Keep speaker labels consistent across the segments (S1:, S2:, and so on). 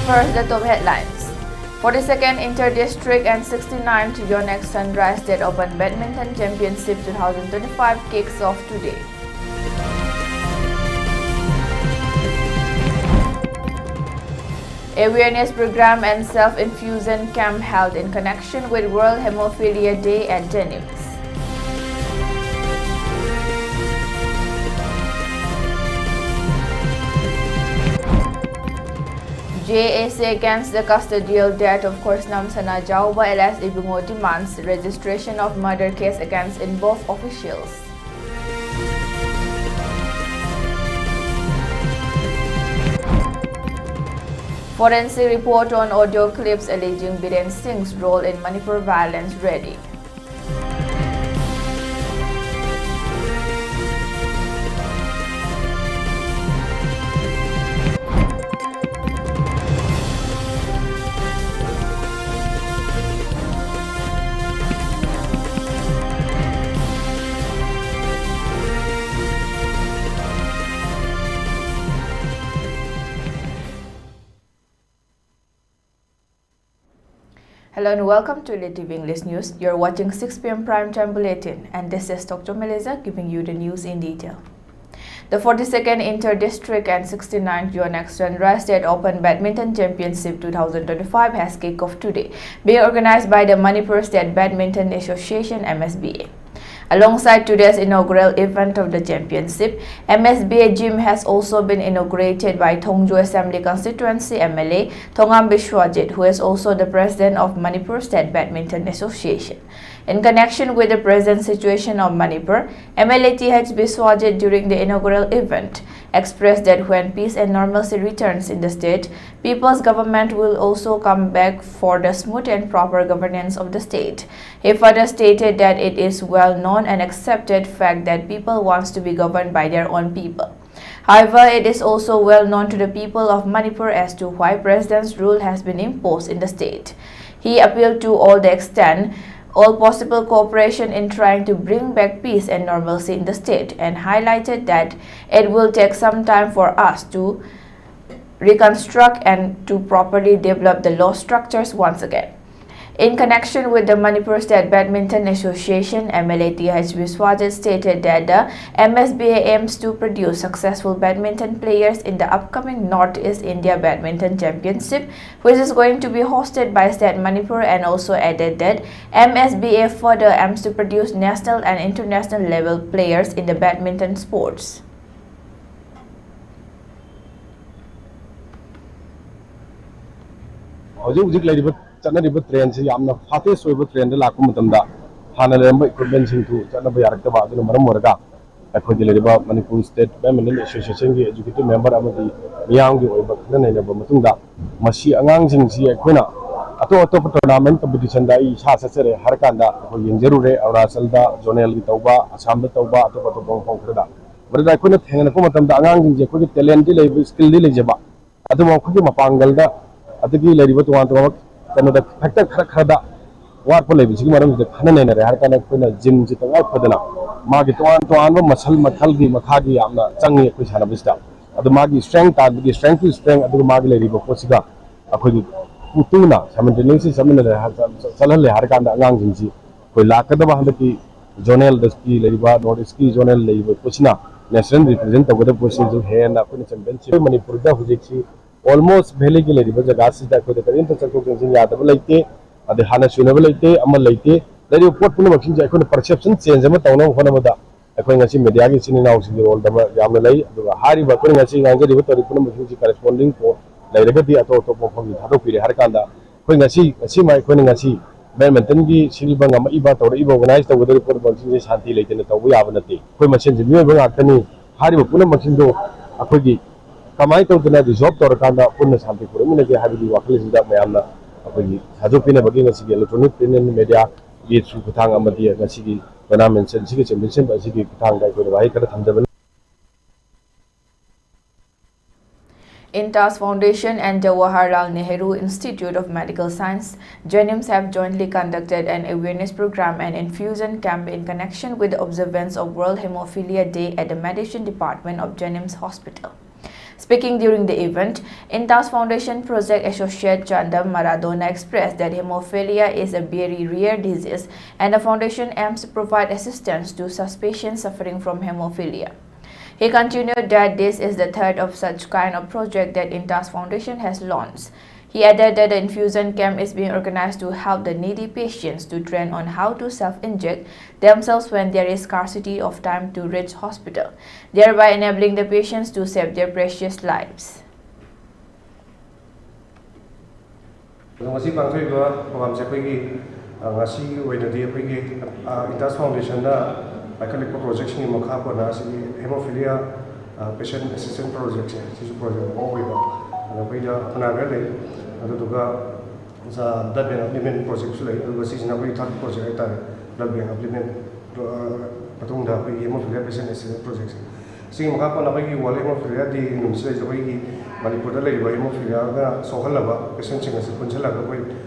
S1: First, the top headlines. 42nd Inter-District and 69th Yonex Sunrise State Open Badminton Championship 2025 kicks off today. Awareness program and self-infusion camp held in connection with World Hemophilia Day at Jennings. JAC against the custodial death of Korsnam Sana Jauba LS Ibungo demands registration of murder case against involved officials. Forensic report on audio clips alleging Biren Singh's role in Manipur violence ready. Hello and welcome to ELITETV English News. You're watching 6 p.m. Primetime Bulletin, and this is Dr. Aleza giving you the news in detail. The 42nd Inter-District and 69th Yonex Sunrise State Open Badminton Championship 2025 has kicked off today, being organized by the Manipur State Badminton Association (MSBA). Alongside today's inaugural event of the championship, MSBA Gym has also been inaugurated by Thongju Assembly Constituency MLA Thongam Biswajit, who is also the president of Manipur State Badminton Association. In connection with the present situation of Manipur, MLA TH Biswajit during the inaugural event expressed that when peace and normalcy returns in the state, people's government will also come back for the smooth and proper governance of the state. He further stated that it is well known and accepted fact that people wants to be governed by their own people. However, it is also well known to the people of Manipur as to why president's rule has been imposed in the state. He appealed to all possible cooperation in trying to bring back peace and normalcy in the state, and highlighted that it will take some time for us to reconstruct and to properly develop the law structures once again. In connection with the Manipur State Badminton Association, MLA TH Biswajit stated that the MSBA aims to produce successful badminton players in the upcoming Northeast India Badminton Championship, which is going to be hosted by State Manipur, and also added that MSBA further aims to produce national and international level players in the badminton sports.
S2: Chanariba train si amna fate soiba train de laku matamda hana lemba equipment singtu chanaba yarakta aduna maram moraga akhodi leriba Manipur State Badminton Association gi executive member amadi miyang gi oiba khana nei ba matungda masi angang sing si akhona ato tournament competition da I sa sare har kanda ko yengjeru re Arunachal da zonal gi tauba Assam da tauba ato bong khada barda akhona thengna ko matamda angang sing je ko talent di lei skill di lei jaba adu mo ko mapangal da adagi leriba tuan the factor Khada, what Polabis, the Hanana, Harkana, Jim Jitangai Padana, Margit Masal Matalgi, Makagi, Amna, Changi, Kushanabista. At the Magi strength, the strength is strength at the Magi River Posiga, Akudi Putuna, Samantha, Salale Harkanda, Anganji, Lakadaba Handaki, Jonel, the ski, Ladiba, Nordiski, Jonel, Labor Pusina, National representative with the positions of hair and Apunisan, Manipur, Hujiki. Almost Veligil, the gas is that for the Parental Yadava like the Hana Sunava Amal Late, then you put Punakin, I could perception change them at Honamada. I couldn't see Mediagi in house in the old Yamalay, the Hari Bakurin, I see Anger with the Punamuki corresponding for the Regati Atoto from the Hadopi, Harkanda, when I see my Queningasi, Badminton, Silbanga, Iba, or Iba organized with the report about Hanti late in the Tawiavanati. When machines in Atani, Hari Punamakindo, Akudi. Kamai to the job to Rakanda, Punas Hanti for a minute, having the Wakalis that Mayana, Hadupina Bagina City, electronic print in the media, leads to Kutanga Madia, Nasiki, Banam and Siki, and Vincent, Siki, Kutanga, with the Vaika and
S1: Intas Foundation and Jawaharlal Nehru Institute of Medical Science, JNIMS have jointly conducted an awareness program and infusion camp in connection with the observance of World Hemophilia Day at the Medicine Department of JNIMS Hospital. Speaking during the event, Intas Foundation Project Associate Chandam Maradona expressed that hemophilia is a very rare disease and the foundation aims to provide assistance to such patients suffering from hemophilia. He continued that this is the third of such kind of project that Intas Foundation has launched. He added that the infusion camp is being organized to help the needy patients to train on how to self-inject themselves when there is scarcity of time to reach hospital, thereby enabling the patients to save their precious lives.
S3: ngasi pangthoi program se pagi ngasi oinadi pagi Intas Foundation na iconic project ni makha ko na si hemophilia patient assistance project se project oiba Pida Panagale, Aduga, the blood bank implement project, the season of third project, blood bank implement Patunda, hemophilia patient assistance project. Seeing Hapanaki, while hemophilia, the Nunsi, Manipur, hemophilia, Sohalaba, patient as a Punjala,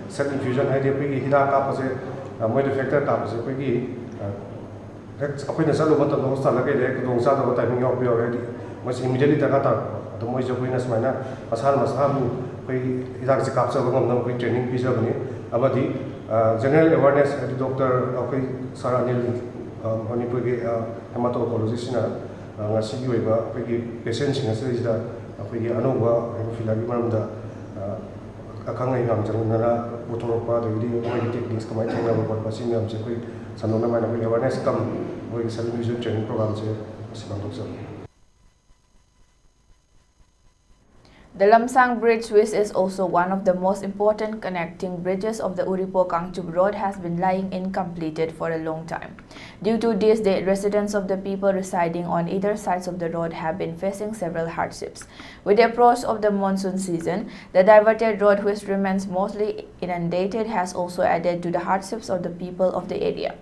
S3: set infusion, idea, Hida Capacet, a modified capacet, Piggy. Upon the Salomon of Salaka, don't start over timing of already. Must immediately Takata. The most of winners might not as hard as harm is actually captured on the training piece of Abadi. General awareness at the doctor of Sarah Nil Manipur hematologist, Nasi patients in a series that Anova, Hemophilia, the Akanga Jamana, Potoropa, the video techniques come out about Basinam, Sanona, awareness come with television training programs.
S1: The Lamsang Bridge, which is also one of the most important connecting bridges of the Uripo-Kangchup Road, has been lying incompleted for a long time. Due to this, the residents of the people residing on either sides of the road have been facing several hardships. With the approach of the monsoon season, the diverted road, which remains mostly inundated, has also added to the hardships of the people of the area.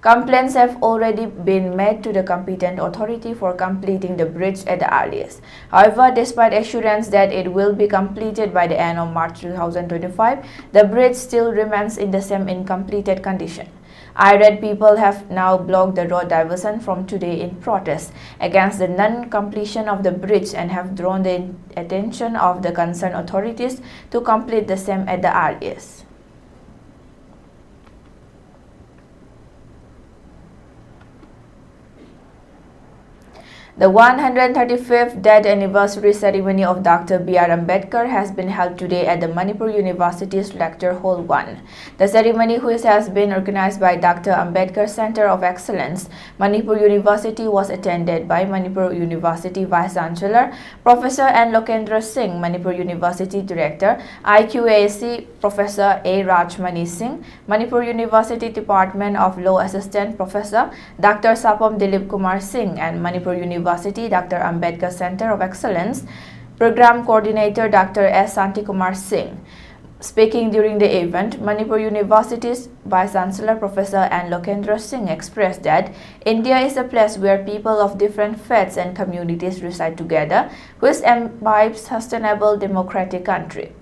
S1: Complaints have already been made to the competent authority for completing the bridge at the earliest. However, despite assurance that it will be completed by the end of March 2025, the bridge still remains in the same incompleted condition. Irate people have now blocked the road diversion from today in protest against the non-completion of the bridge and have drawn the attention of the concerned authorities to complete the same at the earliest. The 135th death anniversary ceremony of Dr. B.R. Ambedkar has been held today at the Manipur University's Lecture Hall 1. The ceremony, which has been organized by Dr. Ambedkar Center of Excellence, Manipur University, was attended by Manipur University Vice Chancellor, Professor N. Lokendra Singh, Manipur University Director, IQAC, Professor A. Rajmani Singh, Manipur University Department of Law Assistant Professor Dr. Sapam Dilip Kumar Singh, and Manipur University Dr. Ambedkar Center of Excellence Program Coordinator Dr. S. Santikumar Singh. Speaking during the event, Manipur University's Vice Chancellor Professor N. Lokendra Singh expressed that India is a place where people of different faiths and communities reside together, which imbibes sustainable democratic country.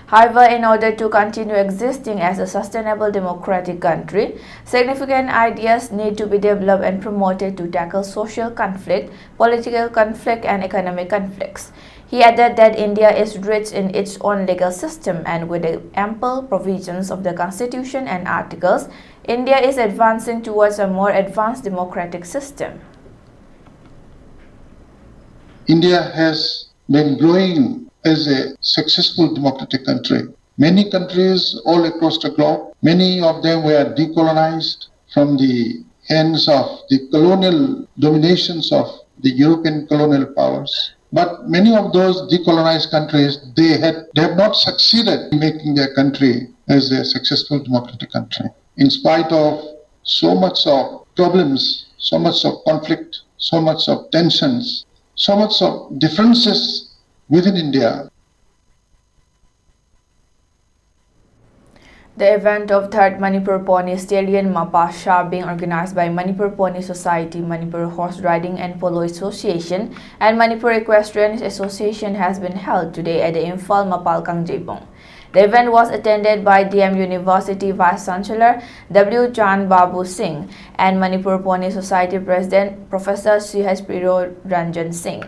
S1: However, in order to continue existing as a sustainable democratic country, significant ideas need to be developed and promoted to tackle social conflict, political conflict, and economic conflicts. He added that India is rich in its own legal system, and with the ample provisions of the Constitution and articles, India is advancing towards a more advanced democratic system.
S4: India has been growing as a successful democratic country. Many countries all across the globe, many of them were decolonized from the hands of the colonial dominations of the European colonial powers. But many of those decolonized countries, they have not succeeded in making their country as a successful democratic country. In spite of so much of problems, so much of conflict, so much of tensions, so much of differences within India.
S1: The event of 3rd Manipur Pony Stallion Mapasha, being organized by Manipur Pony Society, Manipur Horse Riding and Polo Association, and Manipur Equestrian Association, has been held today at the Imphal Mapal Kangjebong. The event was attended by DM University Vice Chancellor W. Chan Babu Singh and Manipur Pony Society President Professor C.H. Piro Ranjan Singh.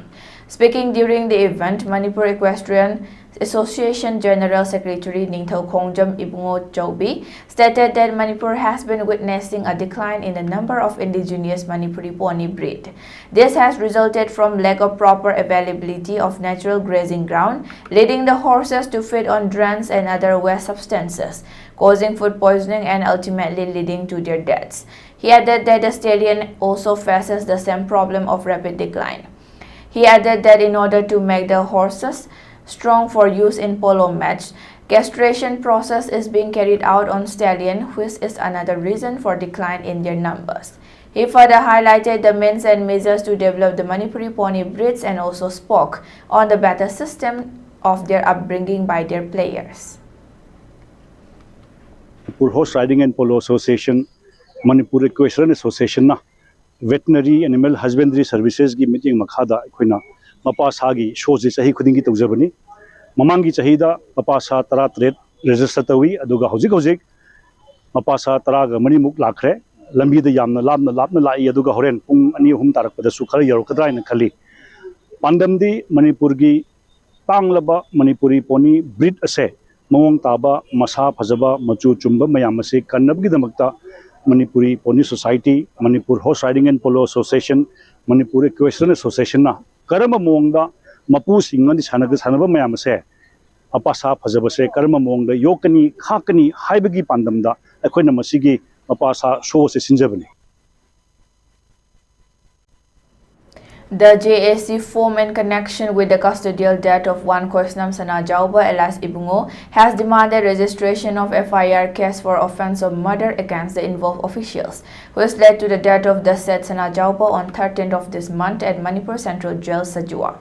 S1: Speaking during the event, Manipur Equestrian Association General Secretary Ningthau Khongjam Ibungo Chaubi stated that Manipur has been witnessing a decline in the number of indigenous Manipuri pony breed. This has resulted from lack of proper availability of natural grazing ground, leading the horses to feed on drones and other waste substances, causing food poisoning and ultimately leading to their deaths. He added that the stallion also faces the same problem of rapid decline. He added that in order to make the horses strong for use in polo match, castration process is being carried out on stallion, which is another reason for decline in their numbers. He further highlighted the means and measures to develop the Manipuri pony breeds and also spoke on the better system of their upbringing by their players.
S5: Manipur Horse Riding and Polo Association, Manipur Equestrian Association, Veterinary Animal Husbandry Services gi meeting makhada akhona mapa sagi shoji chahi khudingi tawjabani mamangi chahida mapa sa 13 register tawi aduga hojik mapa sa 10 ga mani muk lakhre lambi da yamna labna lai aduga horen pung ani hum tarakpada su khara yarokadra ina khali pandamdi Manipur gi tanglaba Manipuri pony breed ase mawang taba masa phajaba machu chumba mayam ase kannabgi damakta Manipuri Pony Society, Manipur Horse Riding and Polo Association, Manipur Equestrian Association na karama mongda mapu singani sanaba mayam se apasa phajaba se karama mongda yokani khakani haibagi pandamda akoina masigi apasa show se sinjabani.
S1: The JAC form in connection with the custodial death of one Koisnam Sana Jauba Elas Ibungo has demanded registration of FIR case for offense of murder against the involved officials, which led to the death of the said Sana Jauba on 13th of this month at Manipur Central Jail, Sajua.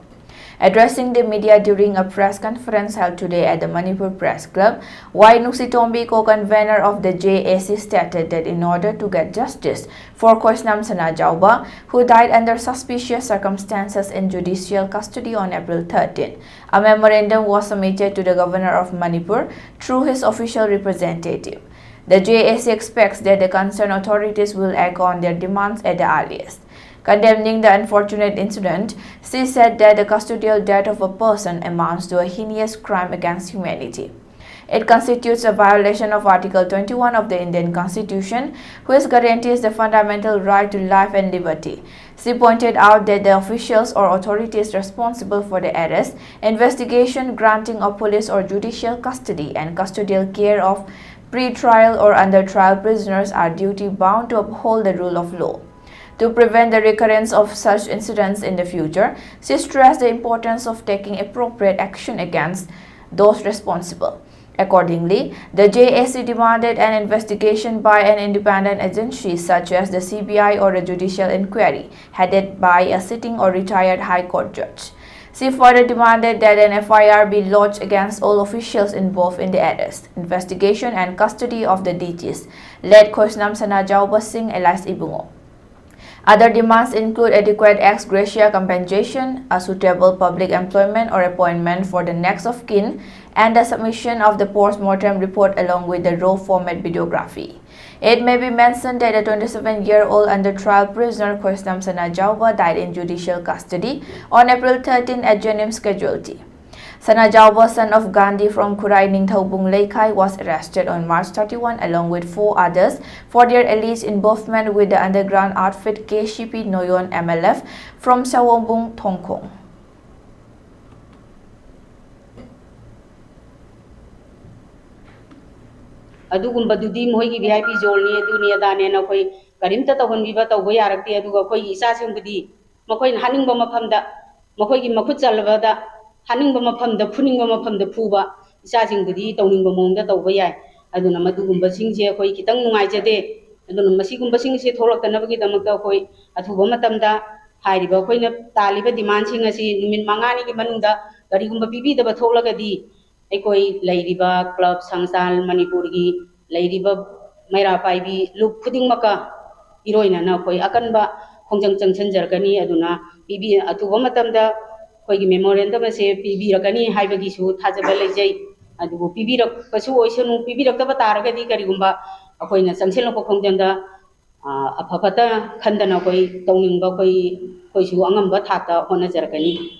S1: Addressing the media during a press conference held today at the Manipur Press Club, Y. Nuksitombi, co-convener of the JAC, stated that in order to get justice for Koisnam Sana Jauba, who died under suspicious circumstances in judicial custody on April 13, a memorandum was submitted to the governor of Manipur through his official representative. The JAC expects that the concerned authorities will act on their demands at the earliest. Condemning the unfortunate incident, she said that the custodial death of a person amounts to a heinous crime against humanity. It constitutes a violation of Article 21 of the Indian Constitution, which guarantees the fundamental right to life and liberty. She pointed out that the officials or authorities responsible for the arrest, investigation, granting of police or judicial custody, and custodial care of pre-trial or under-trial prisoners are duty-bound to uphold the rule of law. To prevent the recurrence of such incidents in the future, she stressed the importance of taking appropriate action against those responsible. Accordingly, the JAC demanded an investigation by an independent agency such as the CBI or a judicial inquiry headed by a sitting or retired High Court judge. She further demanded that an FIR be lodged against all officials involved in the arrest, investigation and custody of the deceased, led Koisnam Sana Jauba Singh Elas Ibungo. Other demands include adequate ex gratia compensation, a suitable public employment or appointment for the next of kin, and the submission of the post-mortem report along with the raw format videography. It may be mentioned that the 27-year-old under-trial prisoner Koisnam Sana Jauba died in judicial custody on April 13 at Janim's casualty. Sana Jauba, son of Gandhi from Kurai Ningthaubung Leikai, was arrested on March 31 along with 4 others for their alleged involvement with the underground outfit KCP Noyon MLF from Sawombung, Thongkong.
S6: Adugumbadudim Hogi VIP Jolni, Dunia Dana, Karimta Honviva, Wayarak, Aduga, Isasimbudi, Makoin Hanning Bomapanda, Makogi Makutzalvada. Hanning Bama from the Puning Bama from the Puba, Sajing Budi, Toning Bamong, that away. I don't know Madugum Basing, Kitang Majade, I don't know Masigum Basing, Torok, and Navigate Makoi, at Hubomatamda, Heidi Bakoina, Taliba demanding as in Mangani Manunda, Garigumba Bibi, the Batolagadi, Ekoi, Ladybug, Club, Sangsal, Manipurgi, Ladybug, Mera Paibi, Look Pudding Maka, Iroina, Nakoi, Akanba, Hongjang Chanjargani, Aduna, Bibi, Atubomatamda. Memorandum as a PB Hibagi, Tazabelaj, Adu PB Pasu, PB of the Bataragadi Karigumba, a coin of Sanchelo Ponganda, a Papata, Kandanakoi, Toning Bakoi, Koisu Angam Batata, Honazarkani,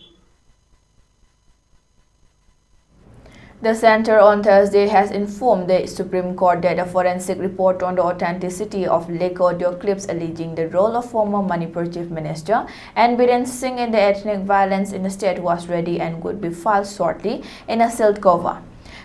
S1: The Centre on Thursday has informed the Supreme Court that a forensic report on the authenticity of leaked audio clips alleging the role of former Manipur Chief Minister Ambedkar Singh in the ethnic violence in the state was ready and would be filed shortly in a sealed cover.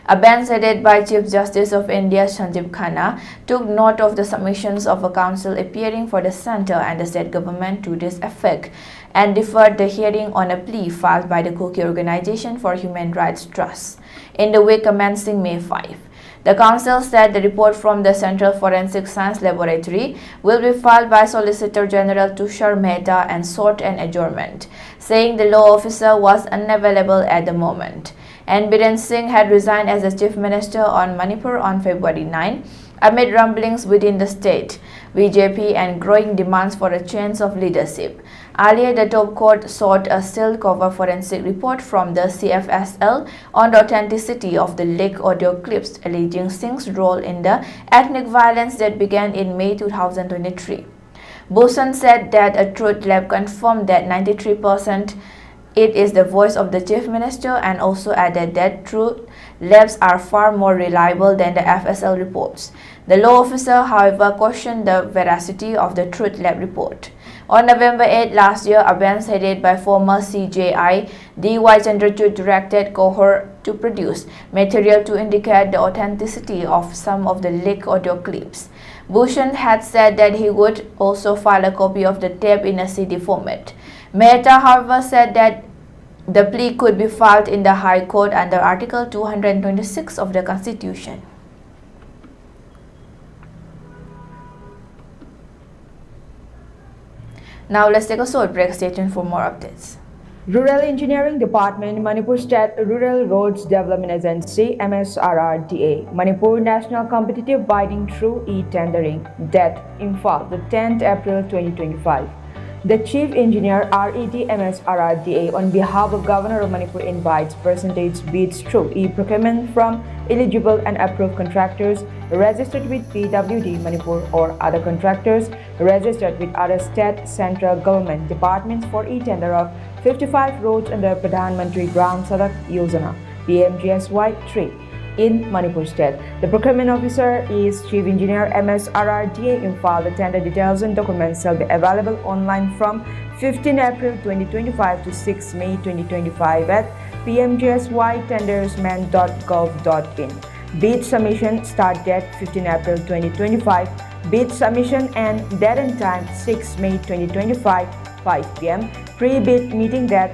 S1: A bench headed by Chief Justice of India Sanjeev Khanna took note of the submissions of a counsel appearing for the centre and the state government to this effect and deferred the hearing on a plea filed by the Cookie Organization for Human Rights Trust in the week commencing May 5. The council said the report from the Central Forensic Science Laboratory will be filed by Solicitor General Tushar Mehta and sought an adjournment, saying the law officer was unavailable at the moment. Ambedkar Singh had resigned as the Chief Minister on Manipur on February 9 amid rumblings within the state, BJP and growing demands for a change of leadership. Earlier, the top court sought a sealed cover forensic report from the CFSL on the authenticity of the leaked audio clips alleging Singh's role in the ethnic violence that began in May 2023. Bhushan said that a truth lab confirmed that 93% it is the voice of the Chief Minister and also added that truth labs are far more reliable than the FSL reports. The law officer, however, questioned the veracity of the truth lab report. On November 8 last year, a bench headed by former CJI D.Y. Chandrachud directed cohort to produce material to indicate the authenticity of some of the leaked audio clips. Bhushan had said that he would also file a copy of the tape in a CD format. Mehta, however, said that the plea could be filed in the High Court under Article 226 of the Constitution. Now let's take a short break. Stay tuned for more updates.
S7: Rural Engineering Department, Manipur State Rural Roads Development Agency, MSRRDA, Manipur National Competitive Bidding through e-tendering, date Imphal, the 10th April 2025. The Chief Engineer RED MSRRDA on behalf of Governor of Manipur invites percentage bids through e-procurement from eligible and approved contractors registered with PWD Manipur or other contractors registered with other state central government departments for e-tender of 55 roads under Pradhan Mantri Gram Sadak Yojana PMGSY 3 in Manipur State. The procurement officer is Chief Engineer MSRRDA Imphal. The tender details and documents shall be available online from 15 April 2025 to 6 May 2025 at pmgsytendersman.gov.in. Bid submission start date 15 April 2025. Bid submission and date and time 6 May 2025 5 p.m. Pre-bid meeting date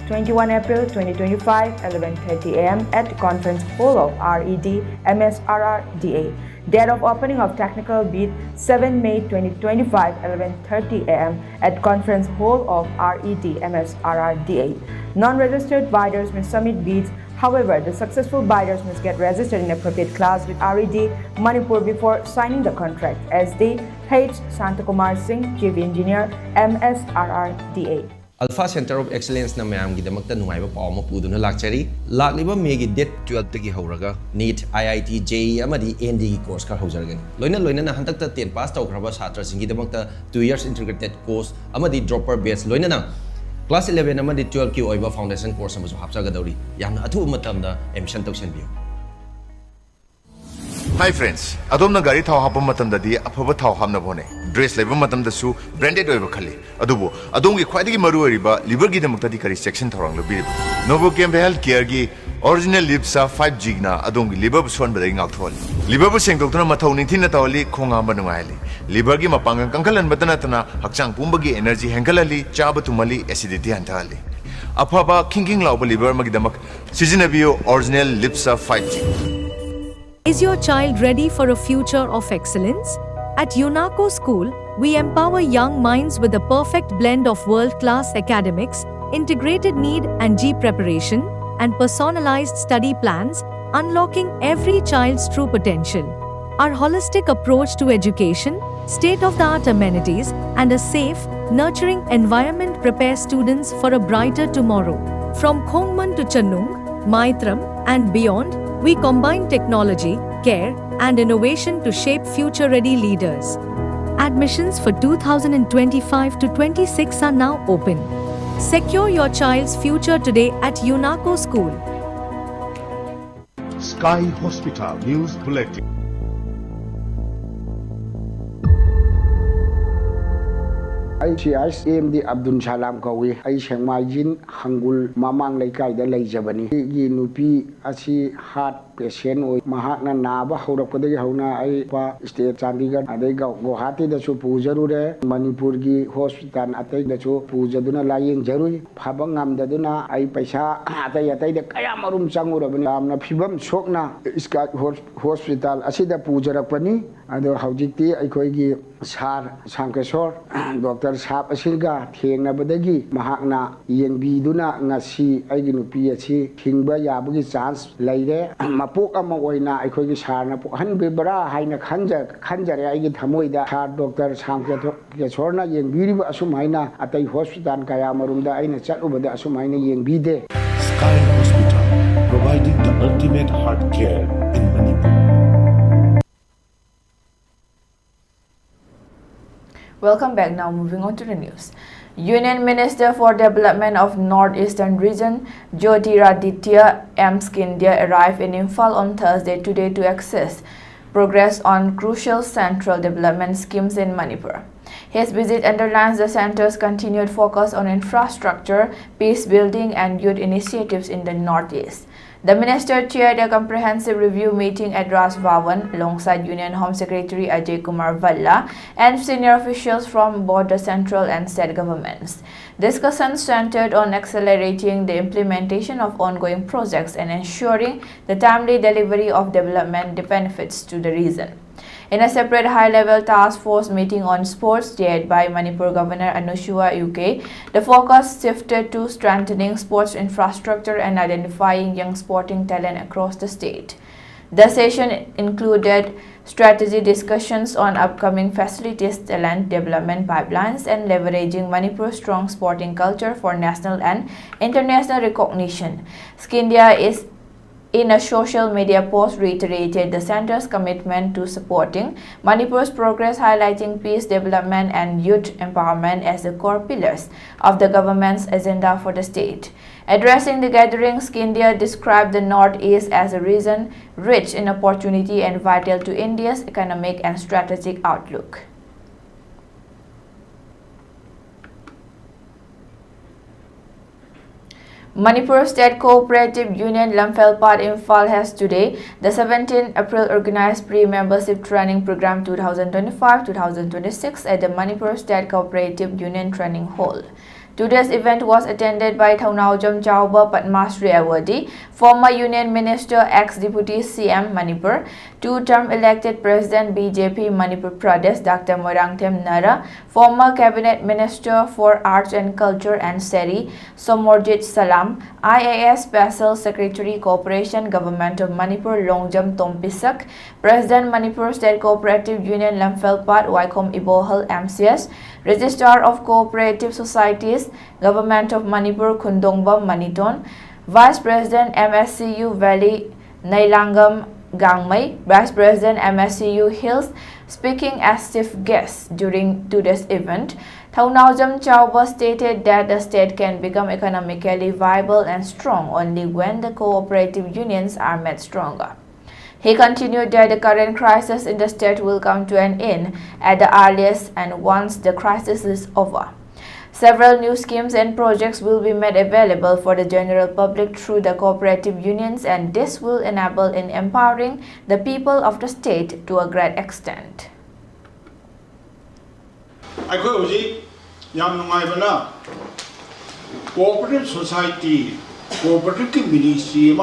S7: 21 April 2025 11:30 a.m. at Conference Hall of RED MSRRDA. Date of opening of technical bid 7 May 2025 11:30 a.m. at Conference Hall of RED MSRRDA. Non-registered bidders may submit bids. However, the successful bidders must get registered in appropriate class with RED Manipur before signing the contract, as the H. Santakumar Singh, Chief Engineer, MSRRDA.
S8: Alpha Center of Excellence na mayam gi damakta nungaiba paw ma puduna lakchari lakliba May gi date 12 tagi horaga NEET IIT JEE amadi ND gi course kar haujargani loina na hantakta 10 pass tawkraba chhatra singi damakta 2 years integrated course amadi dropper batch loina na class 11 amadi 12 ki oiba foundation course amasu hapchagadori yamna athu matamda admission tawsenbiyo.
S9: Hi friends, adom na gari thau hapam matam dadi afaba thau hamna bone dress level matam da su branded oiba khali adubo adom gi khwaidi gi maru oriba liver gi damakta di kari section thorang lo bi Novocam health care gi original lipsa 5G na adom gi liver buson badai ngak thol liver bu seng doctor mathau ning thin na tawli khonga ba nungai liver gi mapang kangkalan badana tana hakchang pumba gi energy hengalali chaba tumali acidity antali afaba king lauba liver magi damak seasonabio original lipsa 5G.
S10: Is your child ready for a future of excellence? At UNACO School, we empower young minds with the perfect blend of world-class academics, integrated need and G preparation, and personalized study plans, unlocking every child's true potential. Our holistic approach to education, state-of-the-art amenities, and a safe, nurturing environment prepare students for a brighter tomorrow. From Khongman to Channung, Maitram, and beyond, we combine technology, care, and innovation to shape future-ready leaders. Admissions for 2025 to 26 are now open. Secure your child's future today at UNACO School.
S11: Sky Hospital News Bulletin.
S12: AMD Abdul Salam Kawi, Shengmajin, Hangul, Mamang Laikai, the Lajabani, Nupi, Asi, Heart Patient, or Mahatna Naba, Hodapadi Hona, State Chandigarh, Adega, Gohati, the Chupujarude, Manipurgi Hospital, Atai, the Chupujaduna Layin Jerui, Pabangam, the Duna, I Pasha, Atay, the Kayamarum Sanguram, Pibam Shokna, Sky Hospital, Asida Pujarapani, and the Haujiti, I Koigi, Sar, Sankasor, Dr. Sap Asilga, Tenabadagi, Mahakna, Yenbiduna, Nasi, Aginu Piachi, Kingba Yabugi chance, Lade, Mapuka Mawaina, I could Sarna, Hanbibra, Haina Kanjar, I get Hamoida, Hard Dr. Sankasorna, Yenbiba Asumaina, at a hospital, Kayamarunda, in a chat over the Asumaina Yenbide.
S11: Sky Hospital, providing the ultimate heart care in Manipur.
S1: Welcome back. Now moving on to the news. Union Minister for Development of Northeastern Region Jyotiraditya M. Scindia arrived in Imphal on Thursday today to assess progress on crucial central development schemes in Manipur. His visit underlines the centre's continued focus on infrastructure, peace building and youth initiatives in the Northeast. The minister chaired a comprehensive review meeting at Ras Bhavan alongside Union Home Secretary Ajay Kumar Valla and senior officials from both the central and state governments. Discussions centered on accelerating the implementation of ongoing projects and ensuring the timely delivery of development benefits to the region. In a separate high-level task force meeting on sports chaired by Manipur Governor Anusua UK, the focus shifted to strengthening sports infrastructure and identifying young sporting talent across the state. The session included strategy discussions on upcoming facilities, talent development pipelines, and leveraging Manipur's strong sporting culture for national and international recognition. Scindia is in a social media post reiterated the centre's commitment to supporting Manipur's progress, highlighting peace, development and youth empowerment as the core pillars of the government's agenda for the state. Addressing the gathering, Scindia described the Northeast as a region rich in opportunity and vital to India's economic and strategic outlook. Manipur State Cooperative Union Lamphel-Pat Imphal has today, the 17th April, organized pre-membership training program 2025-2026 at the Manipur State Cooperative Union Training Hall. Today's event was attended by Thaunaujam Chauba Padmasri Awadi, former Union Minister, ex-Deputy CM Manipur, two-term elected President BJP Manipur Pradesh Dr. Moirangthem Nara, former Cabinet Minister for Arts and Culture and Seri Somorjit Salam, IAS Special Secretary Corporation Government of Manipur Longjam Tompisak, President Manipur State Cooperative Union Lamphel-Pat Waikom Ibohal MCS, Registrar of Cooperative Societies, Government of Manipur Khundongba Maniton, Vice President MSCU Valley Nailangam Gangmai, Vice President MSCU Hills, speaking as chief guest during today's event. Thaunaujam Chauba stated that the state can become economically viable and strong only when the cooperative unions are made stronger. He continued that the current crisis in the state will come to an end at the earliest and once the crisis is over. Several new schemes and projects will be made available for the general public through the cooperative unions, and this will enable in empowering the people of the state to a great extent.
S13: Cooperative society, cooperative community,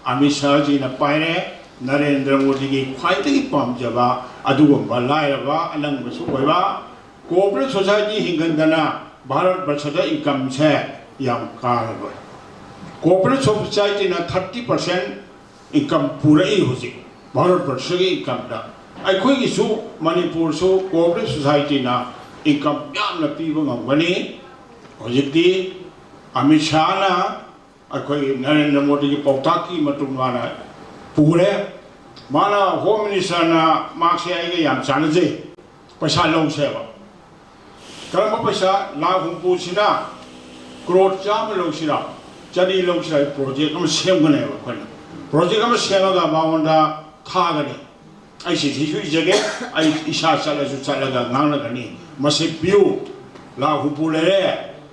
S13: Amisha ji na paire Narendra Modi ki khwaidagi pamjaba adugumba lairaba alangbasu oiba cooperative society hingandana Bharat Barshada income se yam karaba cooperative society na 30% income purai hoji Bharat Barshagi income da aikhoi gi su Manipur su cooperative society na income yam na piba ngani hojikti Amisha na Akoi Narendra Modi ki pautaki matumana pure mana home minister na marksya ai yam chanaje paisa long seba karama paisa la humpu sina crore jam long sira Jadi long sila project kami same gana ya kan. Project kami same aga bawanda tha gani. Ai si thisu jage ai isa sala su sala ga ngang na gani. Masih view la hupule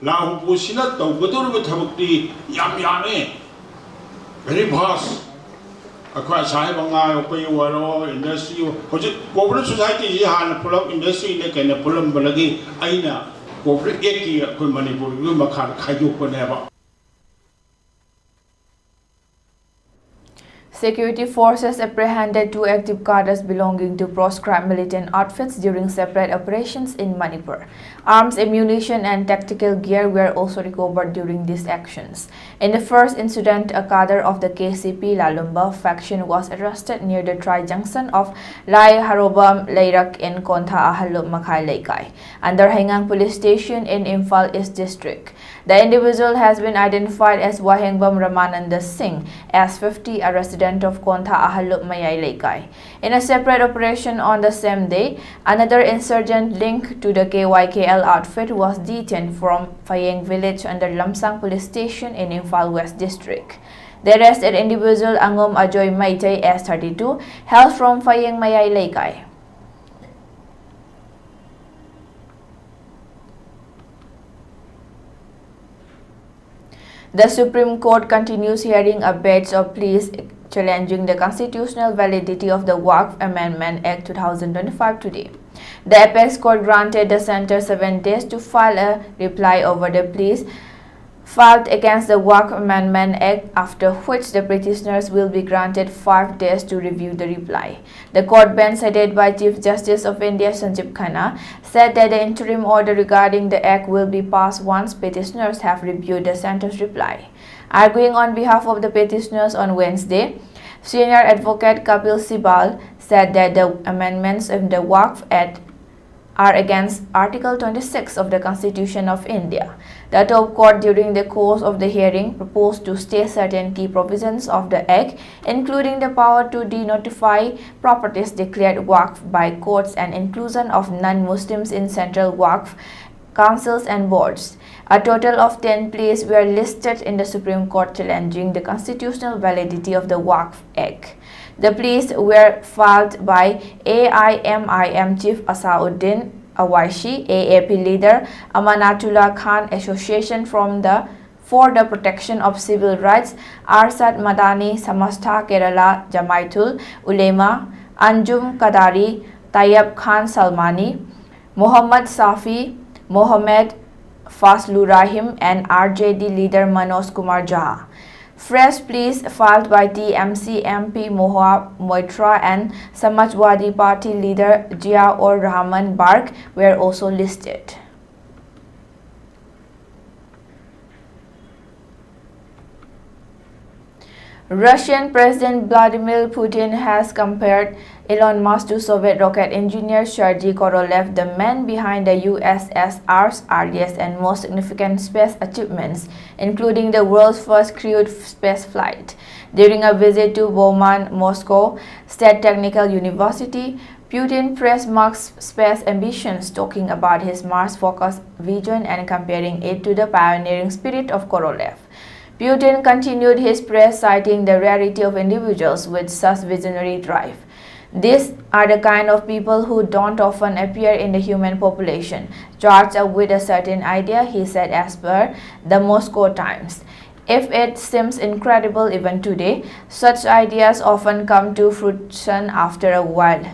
S13: la hupu sila tau betul betul bukti yam very vast. Aku saya bangai opai waro industry. Hoji corporate society ji han pulau industry ne kena pulau belagi aina corporate eki aku Manipur itu makan kayu pun apa.
S1: Security forces apprehended 2 active cadres belonging to proscribed militant outfits during separate operations in Manipur. Arms, ammunition and tactical gear were also recovered during these actions. In the first incident, a cadre of the KCP Lalumba faction was arrested near the tri-junction of Lai Harobam Leirak in Kontha Ahalup Makai Laikai, under Hengang Police Station in Imphal East District. The individual has been identified as Wahengbam Ramananda Singh, as 50, a resident of Kontha Ahalup Mayai Laikai. In a separate operation on the same day, another insurgent linked to the KYKL outfit was detained from Fayeng village under Lamsang Police Station in Imphal West District. The arrested individual Angom Ajoy Maitay, as 32, hails from Fayeng Mayai Laikai. The Supreme Court continues hearing a batch of pleas challenging the constitutional validity of the Wakf Amendment Act 2025 today. The Apex Court granted the Centre 7 days to file a reply over the pleas filed against the Wakf Amendment Act, after which the petitioners will be granted 5 days to review the reply. The court bench, headed by Chief Justice of India Sanjeev Khanna, said that the interim order regarding the act will be passed once petitioners have reviewed the centre's reply. Arguing on behalf of the petitioners on Wednesday, senior advocate Kapil Sibal said that the amendments in the Wakf Act are against Article 26 of the Constitution of India. The top court, during the course of the hearing, proposed to stay certain key provisions of the Act, including the power to denotify properties declared Wakf by courts and inclusion of non-Muslims in central Wakf councils and boards. A total of 10 pleas were listed in the Supreme Court challenging the constitutional validity of the Wakf Act. The pleas were filed by AIMIM Chief Asauddin Awaishi, AAP leader Amanatullah Khan Association for the Protection of Civil Rights, Arshad Madani, Samastha Kerala Jamaitul Ulema, Anjum Kadari, Tayyab Khan Salmani, Muhammad Safi, Mohammed Faslu Rahim, and RJD leader Manoj Kumar Jha. Fresh pleas filed by TMC MP Mohua Moitra and Samajwadi Party leader Jia-ur Rahman Bark were also listed. Russian President Vladimir Putin has compared Elon Musk to Soviet rocket engineer Sergei Korolev, the man behind the USSR's earliest and most significant space achievements, including the world's first crewed space flight. During a visit to Bauman, Moscow State Technical University, Putin praised Musk's space ambitions, talking about his Mars-focused vision and comparing it to the pioneering spirit of Korolev. Putin continued his praise, citing the rarity of individuals with such visionary drive. These are the kind of people who don't often appear in the human population, charged up with a certain idea, he said, as per the Moscow Times. If it seems incredible even today, such ideas often come to fruition after a while.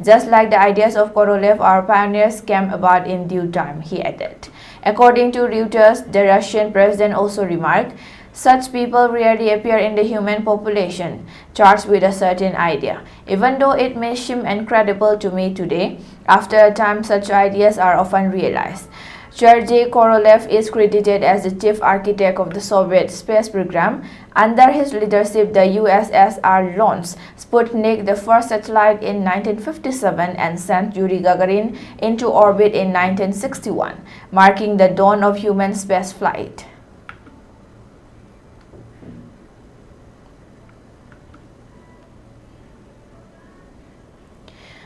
S1: Just like the ideas of Korolev, our pioneers came about in due time, he added. According to Reuters, the Russian president also remarked, such people rarely appear in the human population, charged with a certain idea. Even though it may seem incredible to me today, after a time such ideas are often realized. Sergei Korolev is credited as the chief architect of the Soviet space program. Under his leadership, the USSR launched Sputnik, the first satellite, in 1957 and sent Yuri Gagarin into orbit in 1961, marking the dawn of human spaceflight.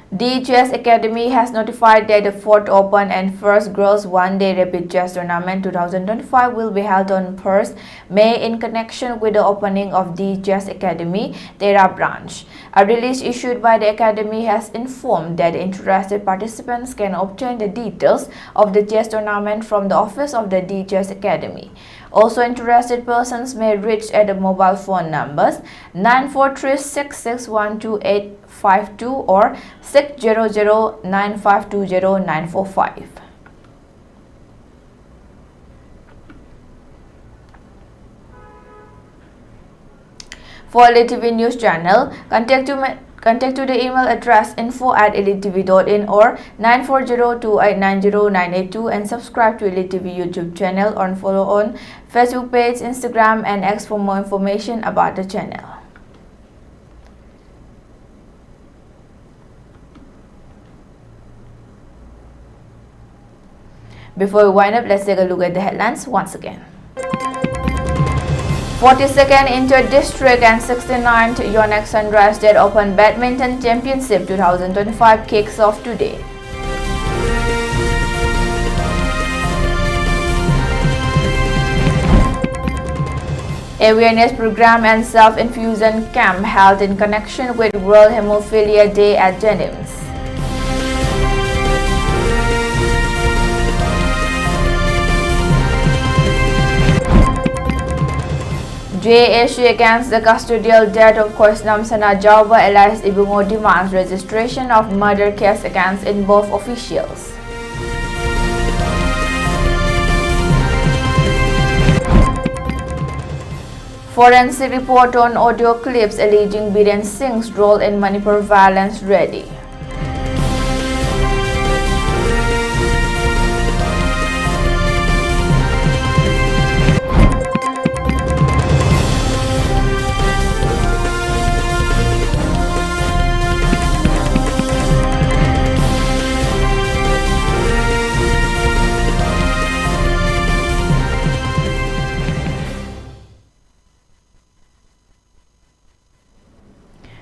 S1: The Chess Academy has notified that the 4th Open and first Girls One-Day Rapid Chess Tournament 2025 will be held on 1st May in connection with the opening of the Chess Academy Tera branch. A release issued by the Academy has informed that interested participants can obtain the details of the chess tournament from the office of the Chess Academy. Also, interested persons may reach at the mobile phone numbers 943-6612852 or 600-9520945. For ELITETV News Channel, contact to the email address info@elitetv.in or 940-2890-982 and subscribe to ELITETV YouTube channel or follow on Facebook page, Instagram and X for more information about the channel. Before we wind up, let's take a look at the headlines once again. 42nd Inter-District and 69th Yonex Sunrise State Open Badminton Championship 2025 kicks off today. Awareness program and self-infusion camp held in connection with World Hemophilia Day at Jennings. JSU against the custodial death of Koisnam Sana Jauba Elias Ibungo demands registration of murder case against involved officials. Forensic report on audio clips alleging Biren Singh's role in Manipur violence ready.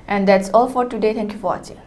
S1: And that's all for today. Thank you for watching.